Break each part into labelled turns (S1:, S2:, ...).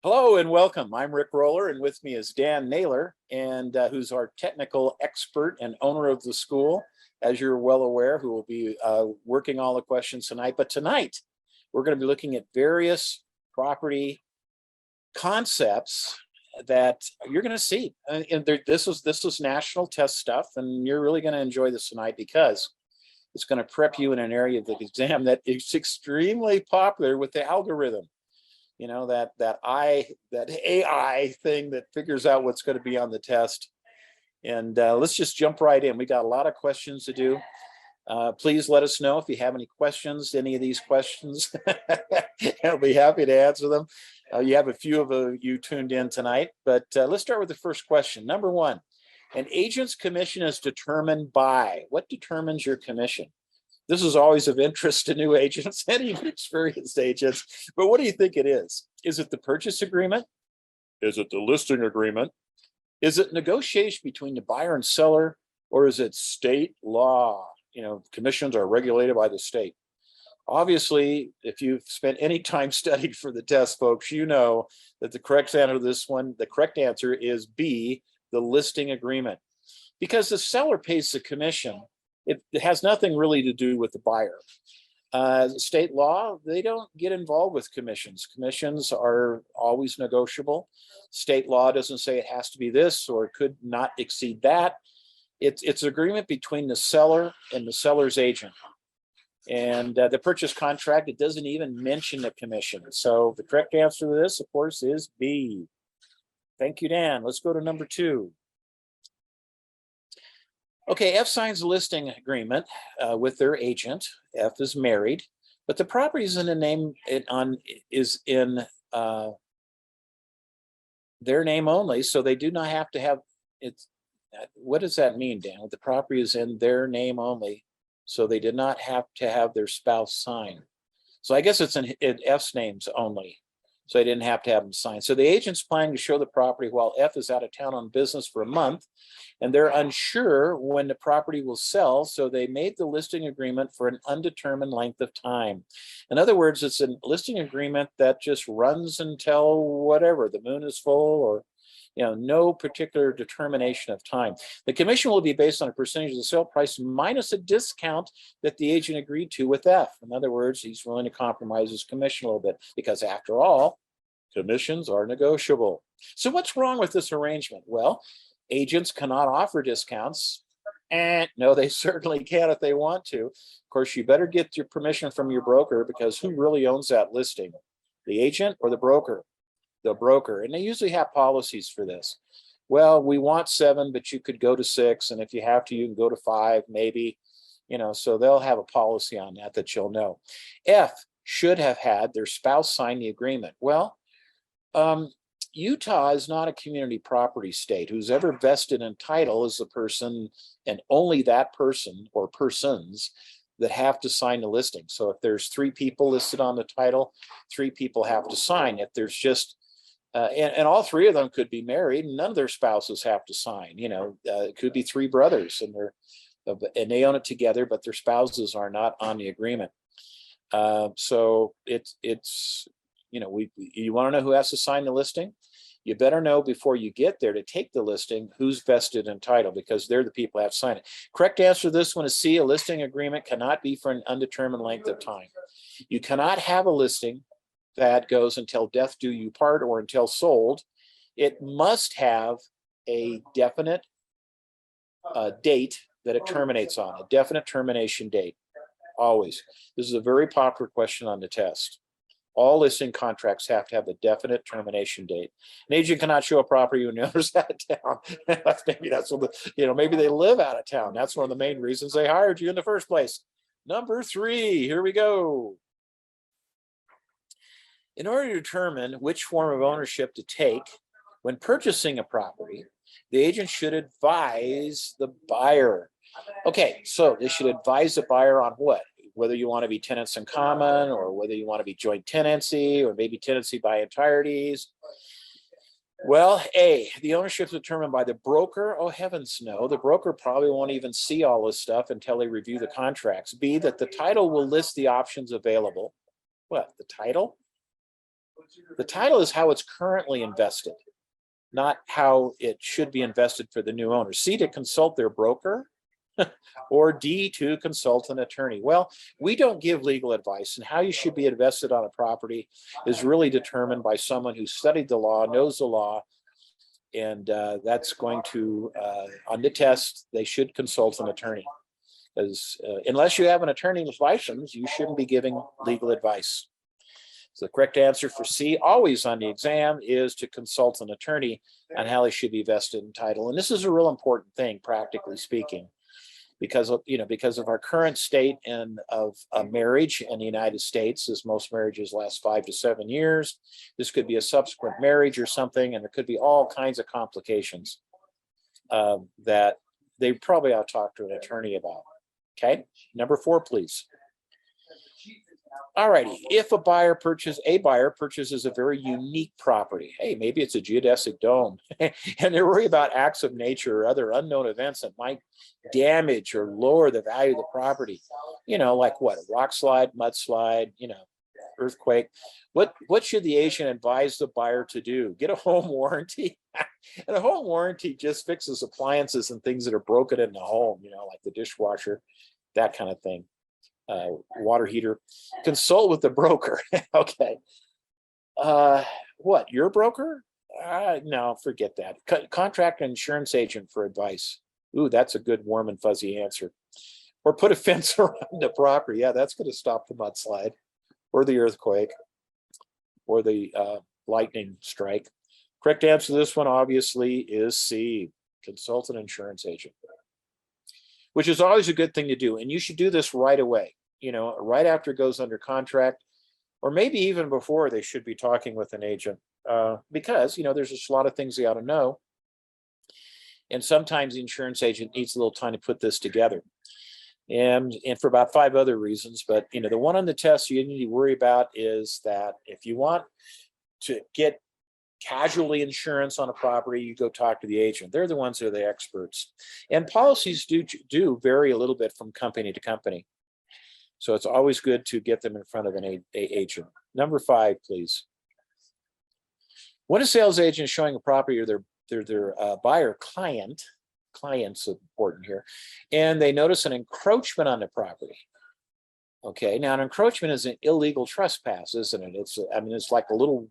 S1: Hello and welcome. I'm Rick Roller, and with me is Dan Naylor, and who's our technical expert and owner of the school, as you're well aware, who will be working all the questions tonight. But tonight, we're going to be looking at various property concepts that you're going to see. And this was national test stuff, and you're really going to enjoy this tonight because it's going to prep you in an area of the exam that is extremely popular with the algorithm. You know, that AI thing that figures out what's going to be on the test. And let's just jump right in. We got a lot of questions to do. Please let us know if you have any questions, any of these questions. I'll be happy to answer them. You have a few of you tuned in tonight, but let's start with the first question. Number one, an agent's commission is determined by. What determines your commission? This is always of interest to new agents and even experienced agents. But what do you think it is? Is it the purchase agreement? Is it the listing agreement? Is it negotiation between the buyer and seller? Or is it state law? You know, commissions are regulated by the state. Obviously, if you've spent any time studying for the test, folks, you know that the correct answer to this one, the correct answer is B, the listing agreement. Because the seller pays the commission, it has nothing really to do with the buyer. State law, they don't get involved with commissions. Commissions are always negotiable. State law doesn't say it has to be this or it could not exceed that. It's an agreement between the seller and the seller's agent. And the purchase contract, it doesn't even mention the commission. So the correct answer to this, of course, is B. Thank you, Dan. Let's go to number two. Okay, F signs a listing agreement with their agent. F is married, but the property is in the name is in their name only, so they do not have to have it. What does that mean, Dan? The property is in their name only, so they did not have to have their spouse sign. So I guess it's in F's names only. So they didn't have to have them sign. So the agent's planning to show the property while F is out of town on business for a month, and they're unsure when the property will sell. So they made the listing agreement for an undetermined length of time. In other words, it's a listing agreement that just runs until whatever, the moon is full, or no particular determination of time. The commission will be based on a percentage of the sale price minus a discount that the agent agreed to with F. In other words, he's willing to compromise his commission a little bit because after all, commissions are negotiable. So what's wrong with this arrangement? Well, agents cannot offer discounts. And no, they certainly can if they want to. Of course, you better get your permission from your broker because who really owns that listing? The agent or the broker? The broker. And they usually have policies for this. Well, we want 7, but you could go to 6. And if you have to, you can go to 5, maybe, so they'll have a policy on that you'll know. F should have had their spouse sign the agreement. Well, Utah is not a community property state. Who's ever vested in title is the person and only that person or persons that have to sign the listing. So if there's 3 people listed on the title, 3 people have to sign. If there's just and all 3 of them could be married and none of their spouses have to sign. It could be 3 brothers and they own it together, but their spouses are not on the agreement. So it's you want to know who has to sign the listing? You better know before you get there to take the listing who's vested in title because they're the people who have to sign it. Correct answer to this one is C. A listing agreement cannot be for an undetermined length of time. You cannot have a listing that goes until death do you part or until sold. It must have a definite date that it terminates on, a definite termination date, always. This is a very popular question on the test. All listing contracts have to have a definite termination date. An agent cannot show a property when the owner's out of town. Maybe that's what maybe they live out of town. That's one of the main reasons they hired you in the first place. Number 3, here we go. In order to determine which form of ownership to take when purchasing a property, the agent should advise the buyer. Okay, so they should advise the buyer on what? Whether you want to be tenants in common or whether you want to be joint tenancy or maybe tenancy by entireties. Well, A, the ownership is determined by the broker. Oh, heavens no. The broker probably won't even see all this stuff until they review the contracts. B, that the title will list the options available. What, the title? The title is how it's currently invested, not how it should be invested for the new owner. C, to consult their broker, or D, to consult an attorney. Well, we don't give legal advice, and how you should be invested on a property is really determined by someone who studied the law, knows the law, and that's going to, on the test, they should consult an attorney. Because unless you have an attorney's license, you shouldn't be giving legal advice. So the correct answer for C, always on the exam, is to consult an attorney on how they should be vested in title. And this is a real important thing, practically speaking, because of, because of our current state and of marriage in the United States, as most marriages last 5 to 7 years. This could be a subsequent marriage or something, and there could be all kinds of complications that they probably ought to talk to an attorney about. Okay, number 4, please. All righty, if a buyer purchases a very unique property, hey, maybe it's a geodesic dome, and they're worried about acts of nature or other unknown events that might damage or lower the value of the property, like what, a rock slide, mudslide, earthquake. What should the agent advise the buyer to do? Get a home warranty. And a home warranty just fixes appliances and things that are broken in the home, like the dishwasher, that kind of thing. Water heater. Consult with the broker. Okay. What, your broker? No, forget that. Contract an insurance agent for advice. Ooh, that's a good warm and fuzzy answer. Or put a fence around the property. Yeah, that's going to stop the mudslide or the earthquake or the lightning strike. Correct answer to this one, obviously, is C, consult an insurance agent, which is always a good thing to do. And you should do this right away, right after it goes under contract, or maybe even before they should be talking with an agent, because, there's just a lot of things they ought to know. And sometimes the insurance agent needs a little time to put this together. And for about 5 other reasons. But, the one on the test you need to worry about is that if you want to get casualty insurance on a property, you go talk to the agent. They're the ones who are the experts. And policies do vary a little bit from company to company. So it's always good to get them in front of an agent. Number 5, please. When a sales agent is showing a property or their buyer client's important here, and they notice an encroachment on the property. Okay, now an encroachment is an illegal trespass, isn't it? It's like a little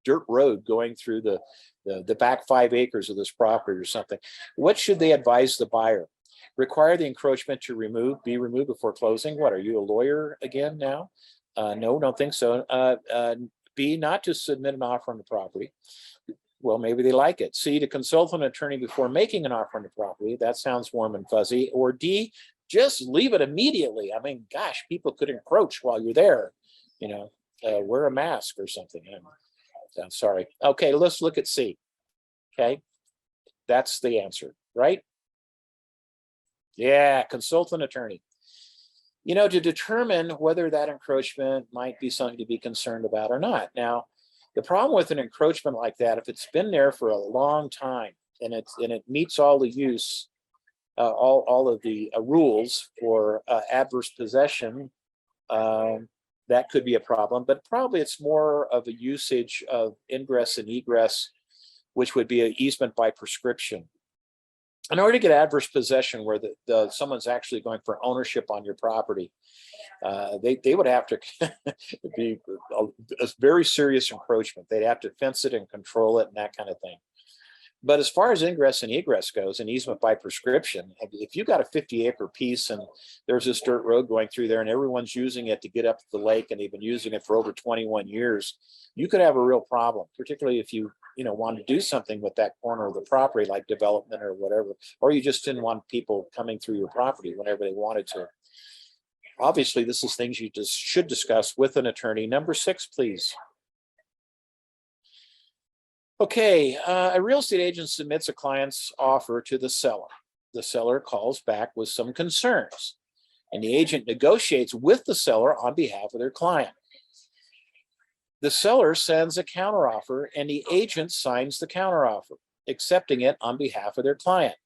S1: dirt road going through the back 5 acres of this property or something. What should they advise the buyer? Require the encroachment to be removed before closing. What, are you a lawyer again now? No, don't think so. B, not to submit an offer on the property. Well, maybe they like it. C, to consult an attorney before making an offer on the property. That sounds warm and fuzzy. Or D, just leave it immediately. Gosh, people could encroach while you're there. Wear a mask or something. I'm sorry. Okay, let's look at C. Okay, that's the answer, right? Yeah, consult an attorney. To determine whether that encroachment might be something to be concerned about or not. Now, the problem with an encroachment like that, if it's been there for a long time and it meets all the use, all of the rules for adverse possession, that could be a problem. But probably it's more of a usage of ingress and egress, which would be an easement by prescription. In order to get adverse possession, where someone's actually going for ownership on your property, they would have to be a very serious encroachment. They'd have to fence it and control it and that kind of thing. But as far as ingress and egress goes, an easement by prescription, if you got a 50-acre piece and there's this dirt road going through there and everyone's using it to get up to the lake and they've been using it for over 21 years, you could have a real problem, particularly if you want to do something with that corner of the property, like development or whatever, or you just didn't want people coming through your property whenever they wanted to. Obviously, this is things you just should discuss with an attorney. Number 6, please. Okay, a real estate agent submits a client's offer to the seller. The seller calls back with some concerns, and the agent negotiates with the seller on behalf of their client. The seller sends a counteroffer, and the agent signs the counteroffer, accepting it on behalf of their client.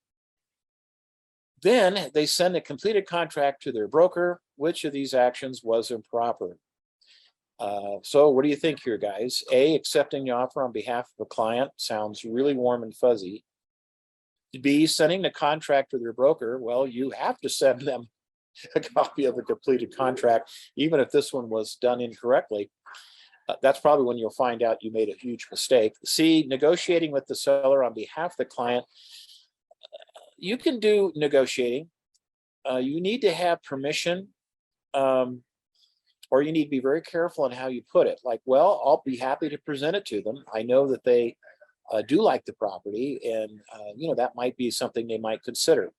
S1: Then they send a completed contract to their broker. Which of these actions was improper? So what do you think here, guys? A, accepting the offer on behalf of a client sounds really warm and fuzzy. B, sending the contract to their broker. Well, you have to send them a copy of the completed contract, even if this one was done incorrectly. That's probably when you'll find out you made a huge mistake. C, negotiating with the seller on behalf of the client. You can do negotiating. You need to have permission, or you need to be very careful on how you put it. Like, well, I'll be happy to present it to them. I know that they do like the property, and that might be something they might consider.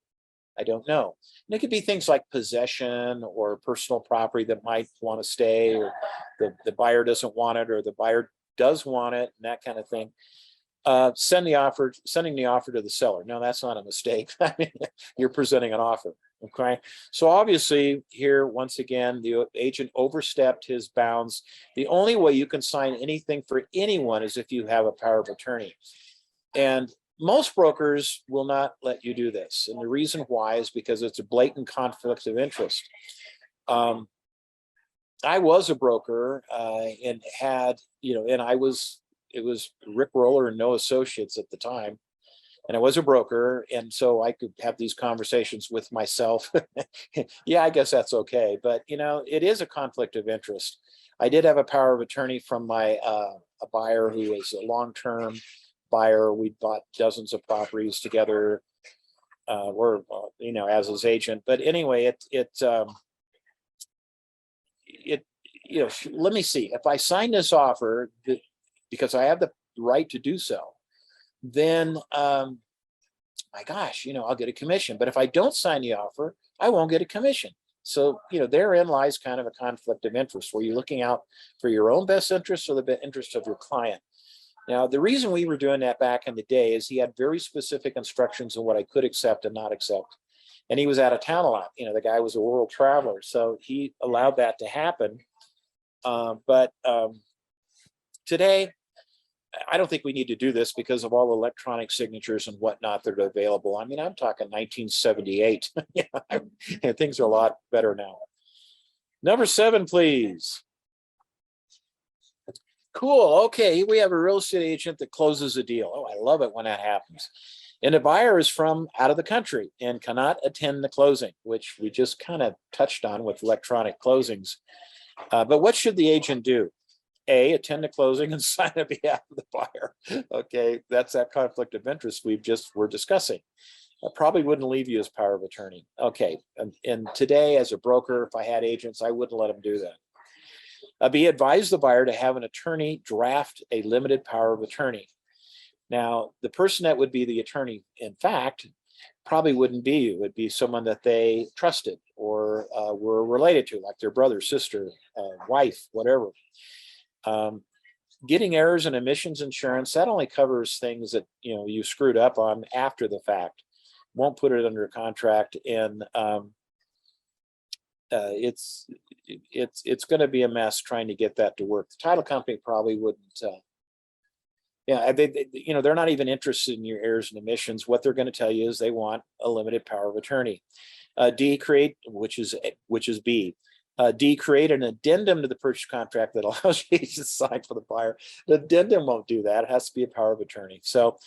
S1: I don't know. And it could be things like possession or personal property that might want to stay, or the buyer doesn't want it, or the buyer does want it, and that kind of thing. Sending the offer to the seller. No, that's not a mistake. I mean, you're presenting an offer. Okay. So obviously here, once again, the agent overstepped his bounds. The only way you can sign anything for anyone is if you have a power of attorney. And most brokers will not let you do this. And the reason why is because it's a blatant conflict of interest. I was a broker and had, and it was Rick Roller and no associates at the time. And I was a broker. And so I could have these conversations with myself. Yeah, I guess that's okay. But, it is a conflict of interest. I did have a power of attorney from my a buyer who was a long-term buyer. We bought dozens of properties together, as his agent. But anyway, let me see. If I sign this offer, because I have the right to do so, then my gosh, I'll get a commission. But if I don't sign the offer, I won't get a commission. So, therein lies kind of a conflict of interest where you're looking out for your own best interest or the interest of your client. Now, the reason we were doing that back in the day is he had very specific instructions on what I could accept and not accept. And he was out of town a lot. The guy was a world traveler. So he allowed that to happen. But today, I don't think we need to do this because of all electronic signatures and whatnot that are available. I mean, I'm talking 1978. And things are a lot better now. Number 7, please. Cool. Okay, we have a real estate agent that closes a deal. Oh, I love it when that happens. And the buyer is from out of the country and cannot attend the closing, which we just kind of touched on with electronic closings. But what should the agent do? A, attend the closing and sign on behalf of the buyer. Okay, that's that conflict of interest we're discussing. I probably wouldn't leave you as power of attorney. Okay, and today as a broker, if I had agents, I wouldn't let them do that. B, advise the buyer to have an attorney draft a limited power of attorney. Now, the person that would be the attorney, in fact, probably wouldn't be you. It would be someone that they trusted or were related to, like their brother, sister, wife, whatever. Getting errors and omissions insurance, that only covers things that you screwed up on after the fact. Won't put it under contract, and it's going to be a mess trying to get that to work. The title company probably wouldn't. They're not even interested in your errors and omissions. What they're going to tell you is they want a limited power of attorney. D, create, which is B. D, create an addendum to the purchase contract that allows you to sign for the buyer. The addendum won't do that. It has to be a power of attorney. So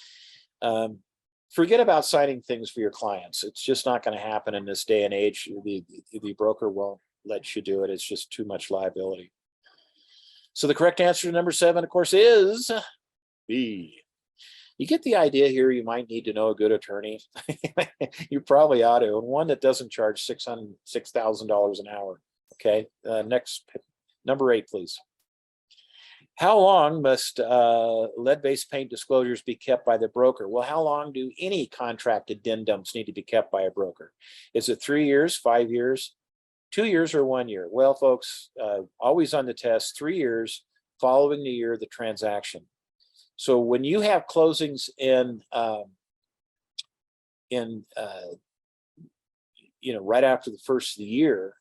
S1: forget about signing things for your clients. It's just not going to happen in this day and age. The broker won't let you do it. It's just too much liability. So the correct answer to number 7, of course, is B. You get the idea here. You might need to know a good attorney. You probably ought to, and one that doesn't charge $6,000 an hour. Okay, next, number 8, please. How long must lead-based paint disclosures be kept by the broker? Well, how long do any contract addendums need to be kept by a broker? Is it 3 years, 5 years, 2 years, or 1 year? Well, folks, always on the test, 3 years following the year of the transaction. So when you have closings right after the first of the year,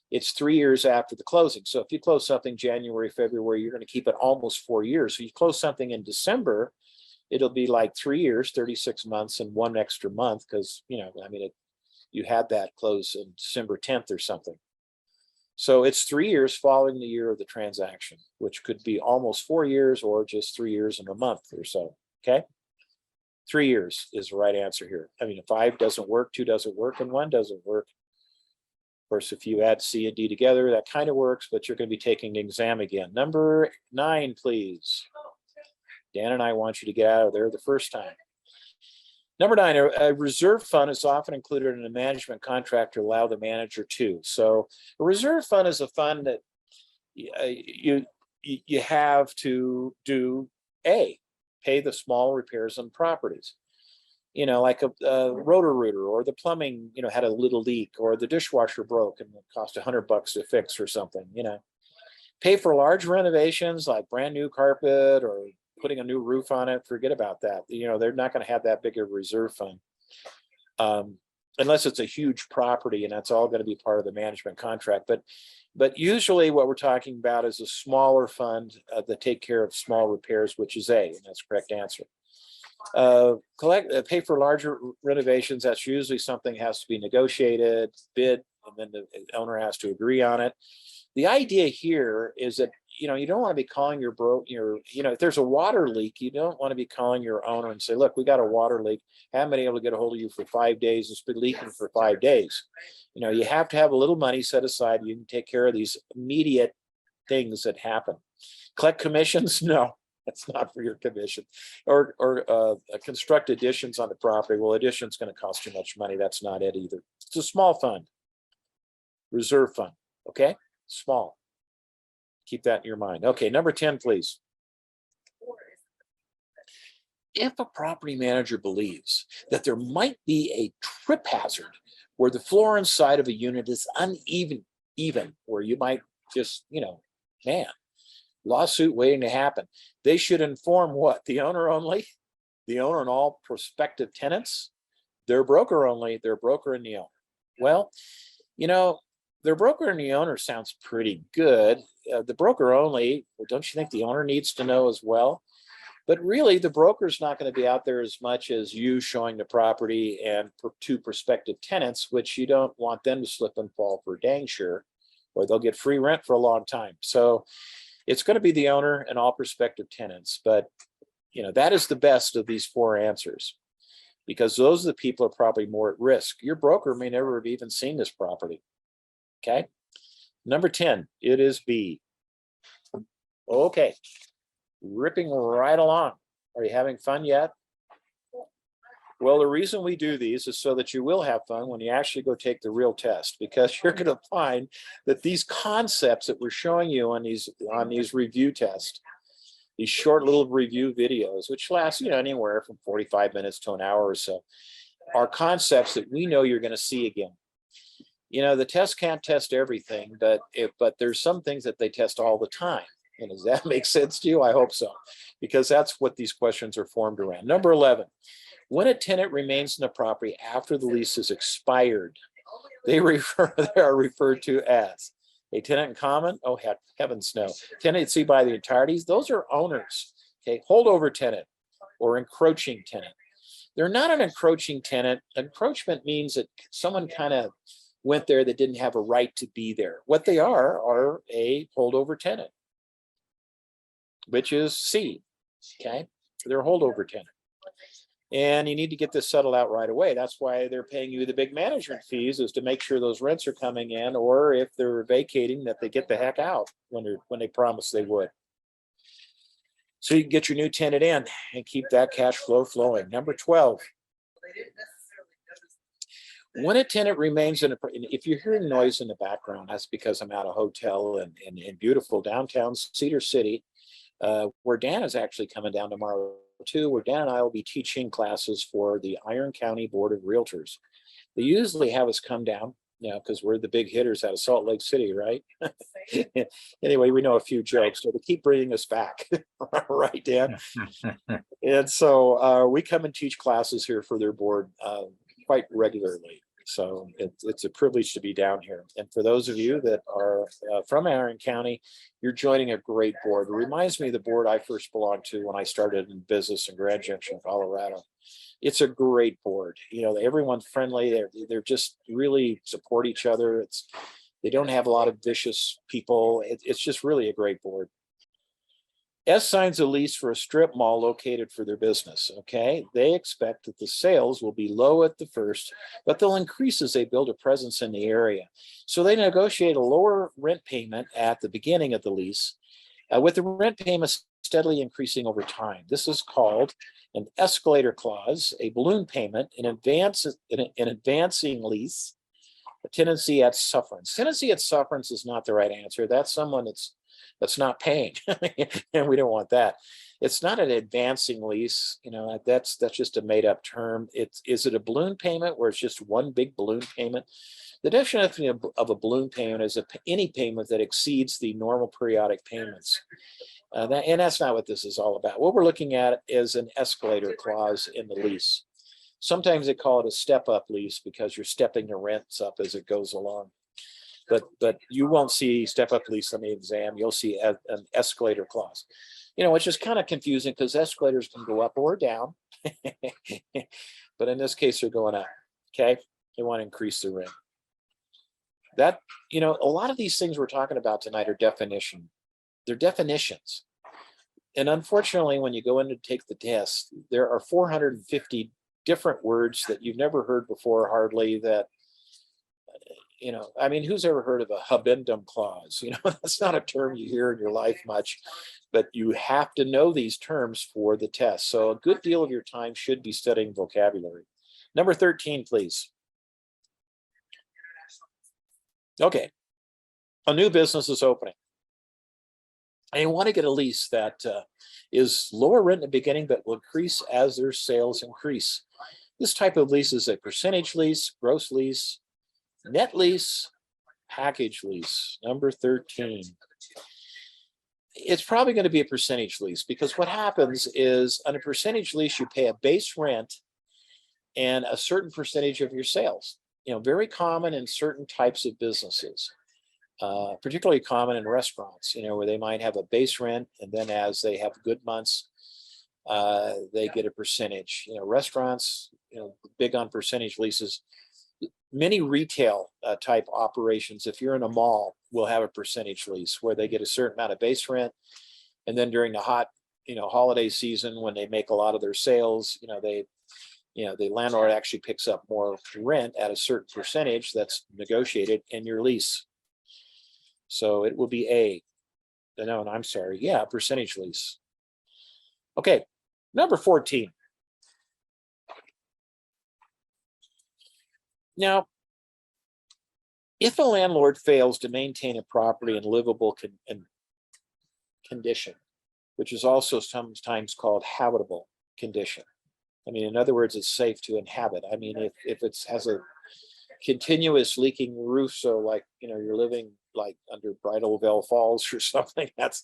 S1: it's 3 years after the closing. So if you close something January, February, you're going to keep it almost 4 years. So you close something in December, it'll be like 3 years, 36 months, and 1 extra month because, you had that close on December 10th or something. So it's 3 years following the year of the transaction, which could be almost 4 years or just 3 years and a month or so. Okay. 3 years is the right answer here. I mean, 5 doesn't work, 2 doesn't work, and 1 doesn't work. Of course, if you add C and D together, that kind of works, but you're going to be taking the exam again. Number 9, please. Dan and I want you to get out of there the first time. Number 9, a reserve fund is often included in a management contract to allow the manager to. So a reserve fund is a fund that you have to do pay the small repairs on properties. Like a rotor-rooter, or the plumbing, had a little leak, or the dishwasher broke and it cost $100 to fix or something, Pay for large renovations like brand new carpet or putting a new roof on it. Forget about that. They're not going to have that big of a reserve fund. Unless it's a huge property and that's all going to be part of the management contract. But usually what we're talking about is a smaller fund that take care of small repairs, which is A, and that's the correct answer. Pay for larger renovations. That's usually something has to be negotiated, bid, and then the owner has to agree on it. The idea here is that you don't want to be calling if there's a water leak, you don't want to be calling your owner and say, look, we got a water leak, haven't been able to get a hold of you for 5 days, it's been leaking for 5 days. You have to have a little money set aside. You can take care of these immediate things that happen. Collect commissions? No. That's not for your commission. Or construct additions on the property. Well, addition's going to cost too much money. That's not it either. It's a small fund. Reserve fund. Okay? Small. Keep that in your mind. Okay, number 10, please. If a property manager believes that there might be a trip hazard where the floor inside of a unit is uneven, where you might just, lawsuit waiting to happen. They should inform what? The owner only, the owner and all prospective tenants, their broker only, their broker and the owner. Well, their broker and the owner sounds pretty good. The broker only, well, don't you think the owner needs to know as well? But really, the broker's not going to be out there as much as you showing the property and to prospective tenants, which you don't want them to slip and fall for dang sure, or they'll get free rent for a long time. So it's going to be the owner and all prospective tenants, but that is the best of these 4 answers, because those are the people who are probably more at risk. Your broker may never have even seen this property. Okay. Number 10, it is B. Okay. Ripping right along. Are you having fun yet? Well, the reason we do these is so that you will have fun when you actually go take the real test, because you're going to find that these concepts that we're showing you on these review tests, these short little review videos, which last anywhere from 45 minutes to an hour or so, are concepts that we know you're going to see again. The test can't test everything, but there's some things that they test all the time. And does that make sense to you? I hope so, because that's what these questions are formed around. Number 11. When a tenant remains in the property after the lease is expired, they are referred to as a tenant in common. Oh, heavens no. Tenancy by the entireties. Those are owners. Okay. Holdover tenant or encroaching tenant. They're not an encroaching tenant. Encroachment means that someone kind of went there that didn't have a right to be there. What they are a holdover tenant, which is C. Okay. They're a holdover tenant. And you need to get this settled out right away. That's why they're paying you the big management fees, is to make sure those rents are coming in, or if they're vacating, that they get the heck out when they promised they would. So you can get your new tenant in and keep that cash flow flowing. Number 12. When a tenant remains if you're hearing noise in the background, that's because I'm at a hotel in beautiful downtown Cedar City, where Dan is actually coming down tomorrow too, where Dan and I will be teaching classes for the Iron County Board of Realtors. They usually have us come down, because we're the big hitters out of Salt Lake City, right? Anyway, we know a few jokes, so they keep bringing us back. Right, Dan? And so we come and teach classes here for their board quite regularly. So it's a privilege to be down here. And for those of you that are from Iron County, you're joining a great board. It reminds me of the board I first belonged to when I started in business in Grand Junction, Colorado. It's a great board. Everyone's friendly. They're just really support each other. They don't have a lot of vicious people. It's just really a great board. S signs a lease for a strip mall located for their business. Okay, they expect that the sales will be low at the first, but they'll increase as they build a presence in the area. So they negotiate a lower rent payment at the beginning of the lease, with the rent payment steadily increasing over time. This is called an escalator clause, a balloon payment, an advancing lease, a tenancy at sufferance. Tenancy at sufferance is not the right answer. That's someone that's not paying, and we don't want that. It's not an advancing lease. That's just a made-up term. Is it a balloon payment where it's just one big balloon payment? The definition of a balloon payment is any payment that exceeds the normal periodic payments. And that's not what this is all about. What we're looking at is an escalator clause in the lease. Sometimes they call it a step-up lease because you're stepping the rents up as it goes along. But you won't see step-up lease on the exam. You'll see an escalator clause, which is kind of confusing because escalators can go up or down. But in this case, they're going up. Okay, they want to increase the rent. That, a lot of these things we're talking about tonight are definition. They're definitions. And unfortunately, when you go in to take the test, there are 450 different words that you've never heard before, hardly, that, who's ever heard of a habendum clause? That's not a term you hear in your life much, but you have to know these terms for the test. So a good deal of your time should be studying vocabulary. Number 13, please. Okay, a new business is opening. And you want to get a lease that is lower rent in the beginning, but will increase as their sales increase. This type of lease is a percentage lease, gross lease, net lease, package lease. Number 13. It's probably going to be a percentage lease because what happens is on a percentage lease, you pay a base rent and a certain percentage of your sales. Very common in certain types of businesses. Particularly common in restaurants, where they might have a base rent, and then as they have good months, they get a percentage. Restaurants, big on percentage leases. Many retail type operations, if you're in a mall, will have a percentage lease where they get a certain amount of base rent, and then during the hot, holiday season when they make a lot of their sales, the landlord actually picks up more rent at a certain percentage that's negotiated in your lease. So it will be percentage lease. Okay, number 14. Now, if a landlord fails to maintain a property in livable condition, which is also sometimes called habitable condition. In other words, it's safe to inhabit. If it has a continuous leaking roof, so like, you're living like under Bridal Falls or something, that's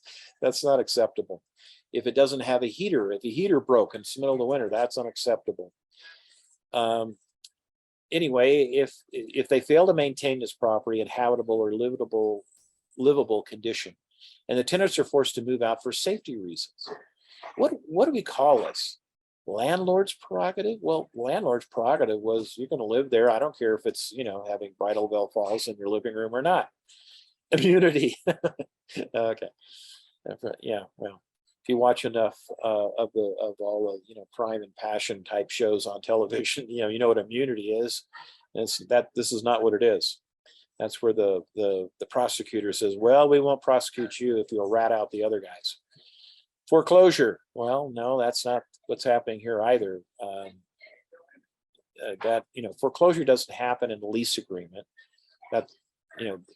S1: not acceptable. If it doesn't have a heater, if a heater broke in the middle of the winter, that's unacceptable. Anyway, if they fail to maintain this property in habitable or livable condition, and the tenants are forced to move out for safety reasons, what do we call this? Landlord's prerogative? Well, landlord's prerogative was you're going to live there. I don't care if it's, having Bridal Falls in your living room or not. Immunity. Okay. Yeah. Well, if you watch enough of all the crime and passion type shows on television, you know what immunity is. And this is not what it is. That's where the prosecutor says, well, we won't prosecute you if you'll rat out the other guys. Foreclosure. Well, no, that's not what's happening here either. Foreclosure doesn't happen in the lease agreement.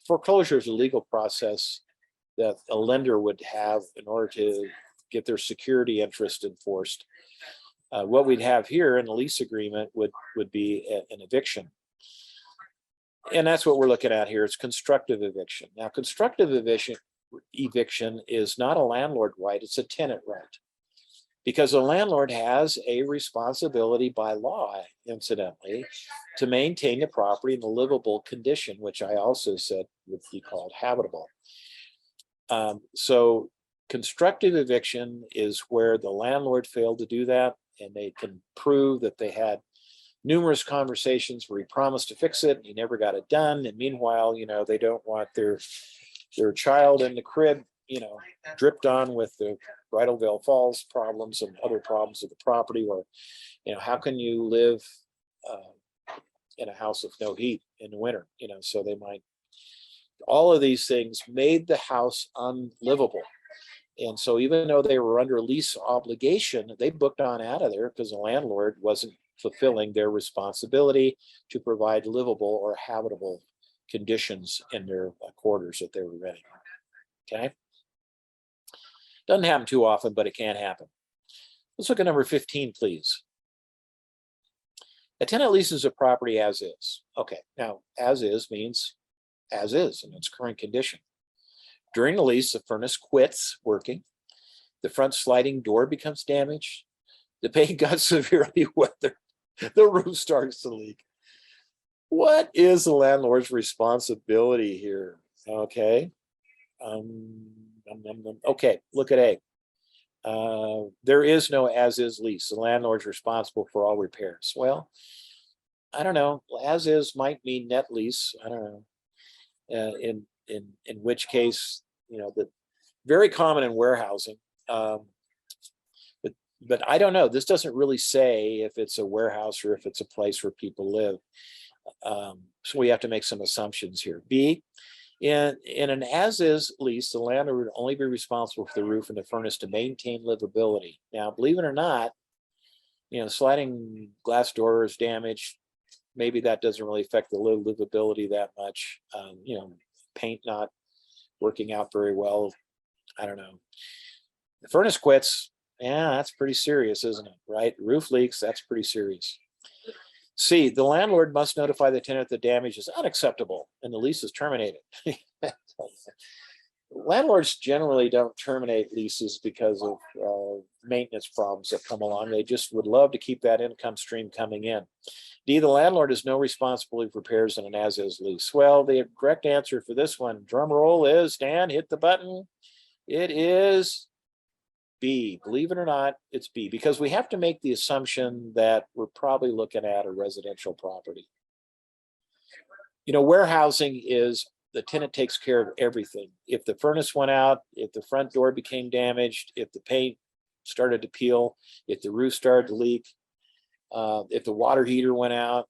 S1: Foreclosure is a legal process that a lender would have in order to get their security interest enforced. What we'd have here in the lease agreement would be an eviction. And that's what we're looking at here. It's constructive eviction. Now, constructive eviction is not a landlord right, it's a tenant right. Because the landlord has a responsibility by law, incidentally, to maintain the property in a livable condition, which I also said would be called habitable. So constructive eviction is where the landlord failed to do that, and they can prove that they had numerous conversations where he promised to fix it and he never got it done. And meanwhile, they don't want their child in the crib, dripped on with the Bridal Veil Falls problems and other problems of the property. Or, how can you live in a house with no heat in the winter? So they might, all of these things made the house unlivable. And so even though they were under lease obligation, they booked on out of there because the landlord wasn't fulfilling their responsibility to provide livable or habitable conditions in their quarters that they were renting. Okay. Doesn't happen too often, but it can happen. Let's look at number 15, please. A tenant leases a property as is. Okay, now as is means as is in its current condition. During the lease, the furnace quits working. The front sliding door becomes damaged. The paint got severely weathered. The roof starts to leak. What is the landlord's responsibility here? Okay. Okay, look at A. There is no as-is lease. The landlord's responsible for all repairs. Well, I don't know. As-is might mean net lease. I don't know. In which case, the very common in warehousing. But I don't know. This doesn't really say if it's a warehouse or if it's a place where people live. So we have to make some assumptions here. B, in an as-is lease, the landlord would only be responsible for the roof and the furnace to maintain livability. Now, believe it or not, sliding glass door is damaged. Maybe that doesn't really affect the livability that much. Paint not working out very well. I don't know. The furnace quits. Yeah, that's pretty serious, isn't it? Right? Roof leaks, that's pretty serious. C, the landlord must notify the tenant the damage is unacceptable and the lease is terminated. Landlords generally don't terminate leases because of maintenance problems that come along. They just would love to keep that income stream coming in. D, the landlord has no responsibility for repairs in an as-is lease. Well, the correct answer for this one, drum roll, is, Dan, hit the button. It is B. Believe it or not, it's B, because we have to make the assumption that we're probably looking at a residential property. Warehousing is the tenant takes care of everything. If the furnace went out, if the front door became damaged, if the paint started to peel, if the roof started to leak, if the water heater went out,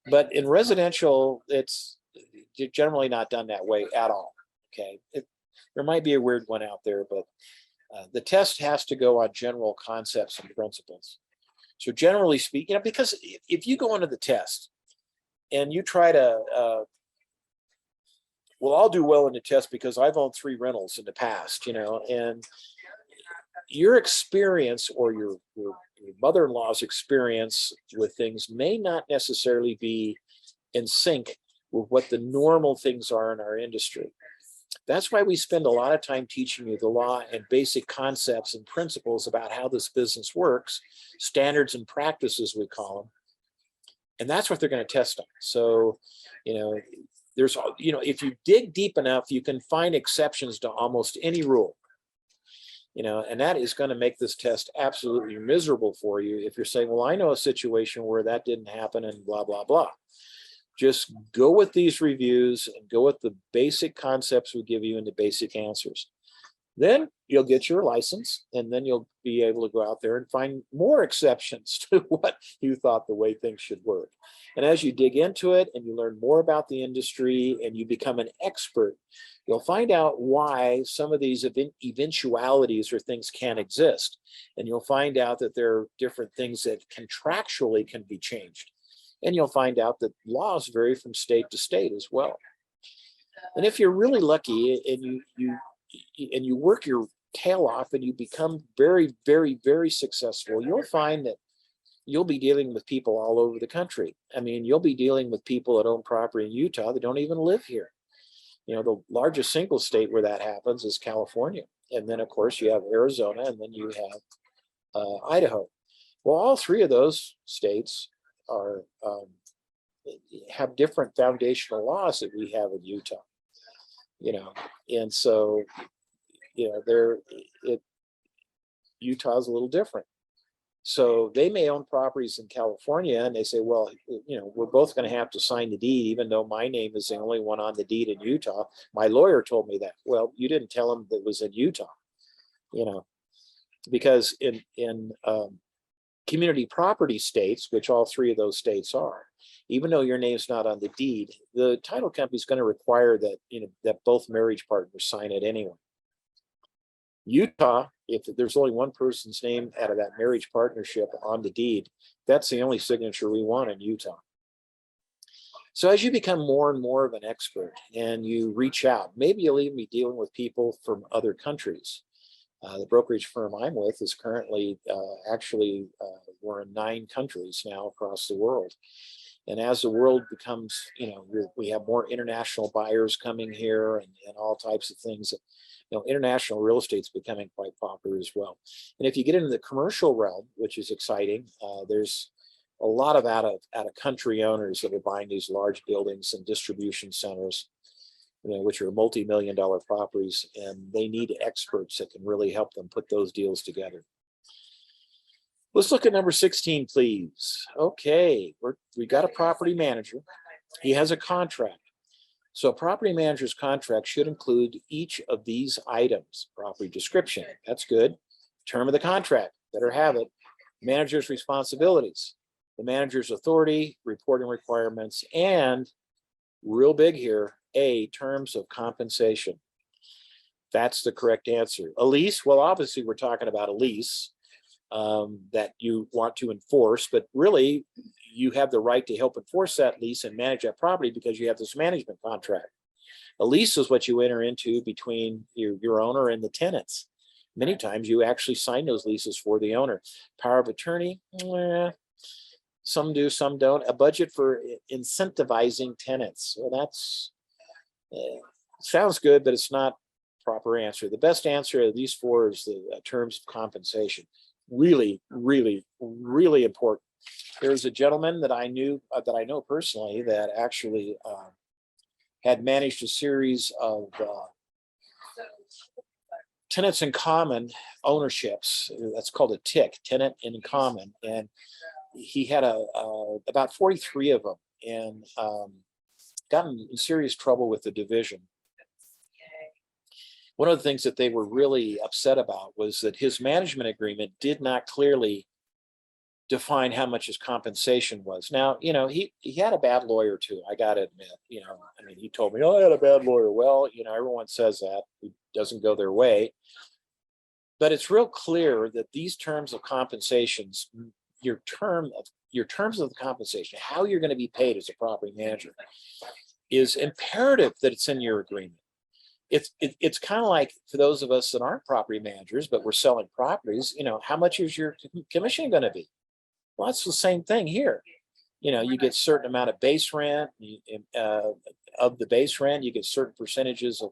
S1: but in residential, it's generally not done that way at all. Okay. There might be a weird one out there, but the test has to go on general concepts and principles. So generally speaking, because if you go into the test and you try to, well, I'll do well in the test because I've owned 3 rentals in the past, and your experience or your mother-in-law's experience with things may not necessarily be in sync with what the normal things are in our industry. That's why we spend a lot of time teaching you the law and basic concepts and principles about how this business works, standards and practices, we call them. And that's what they're going to test on. So, there's, if you dig deep enough, you can find exceptions to almost any rule. And that is going to make this test absolutely miserable for you if you're saying, well, I know a situation where that didn't happen and blah, blah, blah. Just go with these reviews and go with the basic concepts we give you and the basic answers. Then you'll get your license, and then you'll be able to go out there and find more exceptions to what you thought the way things should work. And as you dig into it and you learn more about the industry and you become an expert, you'll find out why some of these eventualities or things can't exist. And you'll find out that there are different things that contractually can be changed. And you'll find out that laws vary from state to state as well. And if you're really lucky and you work your tail off and you become very, very, very successful, you'll find that you'll be dealing with people all over the country. I mean, you'll be dealing with people that own property in Utah that don't even live here. The largest single state where that happens is California. And then, of course, you have Arizona, and then you have Idaho. Well, all 3 of those states are have different foundational laws that we have in Utah, and so Utah's a little different. So they may own properties in California and they say, well, we're both going to have to sign the deed, even though my name is the only one on the deed in Utah. My lawyer told me that. Well, you didn't tell him that it was in Utah, because in community property states, which all three of those states are, even though your name's not on the deed, the title company is going to require that, that both marriage partners sign it anyway. Utah, if there's only one person's name out of that marriage partnership on the deed, that's the only signature we want in Utah. So as you become more and more of an expert and you reach out, maybe you'll even be dealing with people from other countries. The brokerage firm I'm with is currently we're in 9 countries now across the world. And as the world becomes, we have more international buyers coming here and all types of things. International real estate's becoming quite popular as well. And if you get into the commercial realm, which is exciting, there's a lot of out of country owners that are buying these large buildings and distribution centers, which are multi-million-dollar properties, and they need experts that can really help them put those deals together. Let's look at number 16, please. Okay, we got a property manager. He has a contract. So a property manager's contract should include each of these items. Property description, that's good. Term of the contract, better have it. Manager's responsibilities, the manager's authority, reporting requirements, and real big here, terms of compensation. That's the correct answer. A lease, well, obviously we're talking about a lease that you want to enforce, but really you have the right to help enforce that lease and manage that property because you have this management contract. A lease is what you enter into between your owner and the tenants. Many times you actually sign those leases for the owner. Power of attorney, some do, some don't. A budget for incentivizing tenants. Well, that's sounds good, but it's not proper answer. The best answer of these 4 is the terms of compensation. Really, really, really important. There's a gentleman that I know personally that actually had managed a series of tenants in common ownerships. That's called a TIC, tenant in common, and he had about 43 of them, and gotten in serious trouble with the division. One of the things that they were really upset about was that his management agreement did not clearly define how much his compensation was. Now, he had a bad lawyer too, I got to admit. He told me, I had a bad lawyer. Well, everyone says that. It doesn't go their way. But it's real clear that these terms of compensations, your terms of the compensation, how you're going to be paid as a property manager, is imperative that it's in your agreement. It's kind of like for those of us that aren't property managers, but we're selling properties, how much is your commission going to be? Well, it's the same thing here. You get certain amount of base rent, of the base rent, you get certain percentages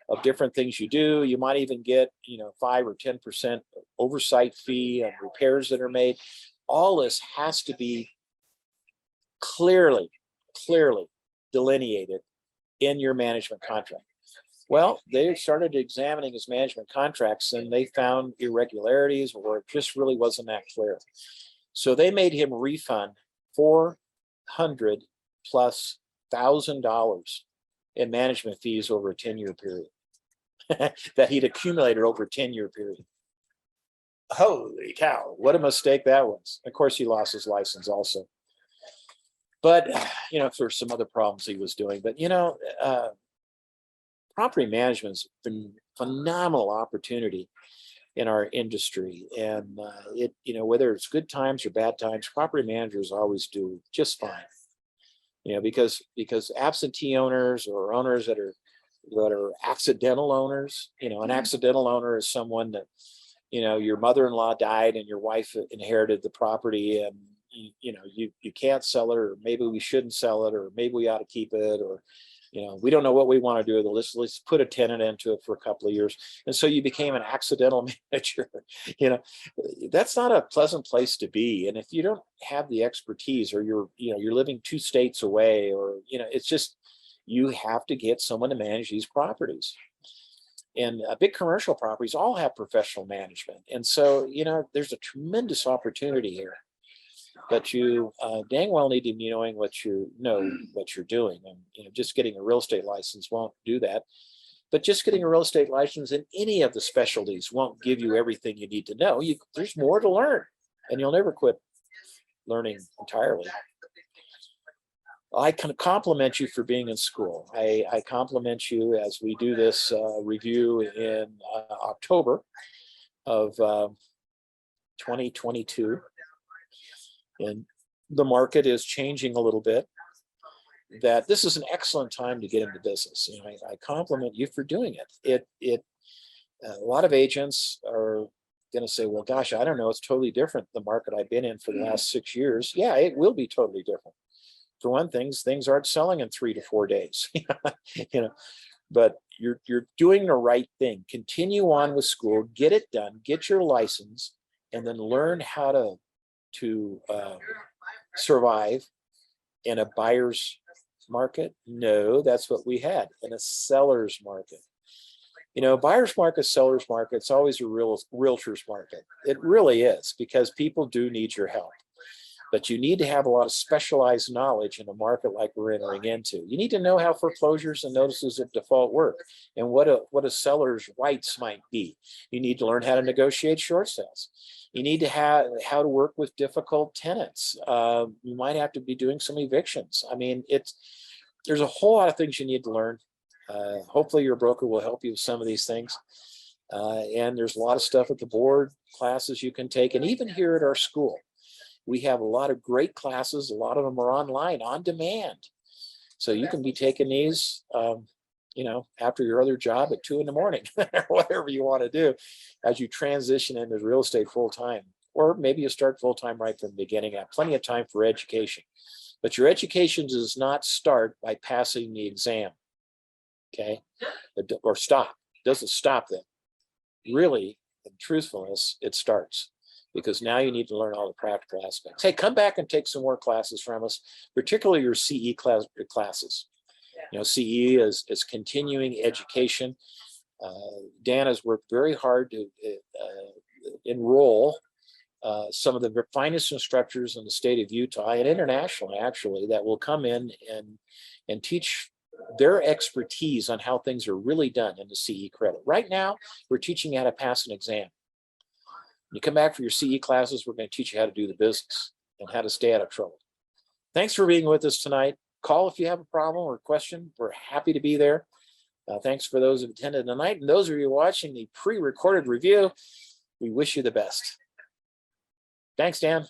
S1: of different things you do. You might even get, 5 or 10% oversight fee on repairs that are made. All this has to be clearly delineated in your management contract. Well, they started examining his management contracts and they found irregularities, or it just really wasn't that clear. So they made him refund $400,000+ in management fees over a 10-year period that he'd accumulated over a 10-year period. Holy cow, what a mistake that was. Of course, he lost his license also. But, there's some other problems he was doing. But, property management's been phenomenal opportunity in our industry. And whether it's good times or bad times, property managers always do just fine. Because absentee owners or owners that are accidental owners, an accidental owner is someone that, your mother-in-law died and your wife inherited the property, and you can't sell it, or maybe we shouldn't sell it, or maybe we ought to keep it, or we don't know what we want to do with it. Let's put a tenant into it for a couple of years. And so you became an accidental manager. That's not a pleasant place to be. And if you don't have the expertise, or you're living 2 states away, or it's just, you have to get someone to manage these properties. And big commercial properties all have professional management. And so, you know, there's a tremendous opportunity here. But you dang well need to be knowing what you're doing. And you know, just getting a real estate license won't do that. But just getting a real estate license in any of the specialties won't give you everything you need to know. There's more to learn, and you'll never quit learning entirely. I can compliment you for being in school. I compliment you as we do this review in October of 2022. And the market is changing a little bit, that this is an excellent time to get into business. You know, I compliment you for doing it. A lot of agents are going to say, well, gosh, I don't know, it's totally different, the market I've been in for the last 6 years. Yeah, it will be totally different. For one thing, things aren't selling in 3 to 4 days. You know, but you're doing the right thing. Continue on with school, get it done, get your license, and then learn how to survive in a buyer's market. No, that's what we had in a seller's market. You know, buyer's market, seller's market, it's always a realtor's market. It really is, because people do need your help. But you need to have a lot of specialized knowledge in a market like we're entering into. You need to know how foreclosures and notices of default work, and what a seller's rights might be. You need to learn how to negotiate short sales. You need to have how to work with difficult tenants. You might have to be doing some evictions. I mean, there's a whole lot of things you need to learn. Hopefully your broker will help you with some of these things. And there's a lot of stuff at the board, classes you can take, and even here at our school. We have a lot of great classes. A lot of them are online, on demand. So you can be taking these, you know, after your other job at 2 in the morning, or whatever you want to do as you transition into real estate full time. Or maybe you start full time right from the beginning. Have plenty of time for education. But your education does not start by passing the exam, okay? Or stop. It doesn't stop then. Really, in truthfulness, it starts. Because now you need to learn all the practical aspects. Hey, come back and take some more classes from us, particularly your CE classes. You know, CE is continuing education. Dan has worked very hard to enroll some of the finest instructors in the state of Utah and internationally, actually, that will come in and teach their expertise on how things are really done in the CE credit. Right now, we're teaching you how to pass an exam. You come back for your CE classes, we're going to teach you how to do the business and how to stay out of trouble. Thanks for being with us tonight. Call if you have a problem or question. We're happy to be there. Thanks for those who attended tonight. And those of you watching the pre-recorded review, we wish you the best. Thanks, Dan.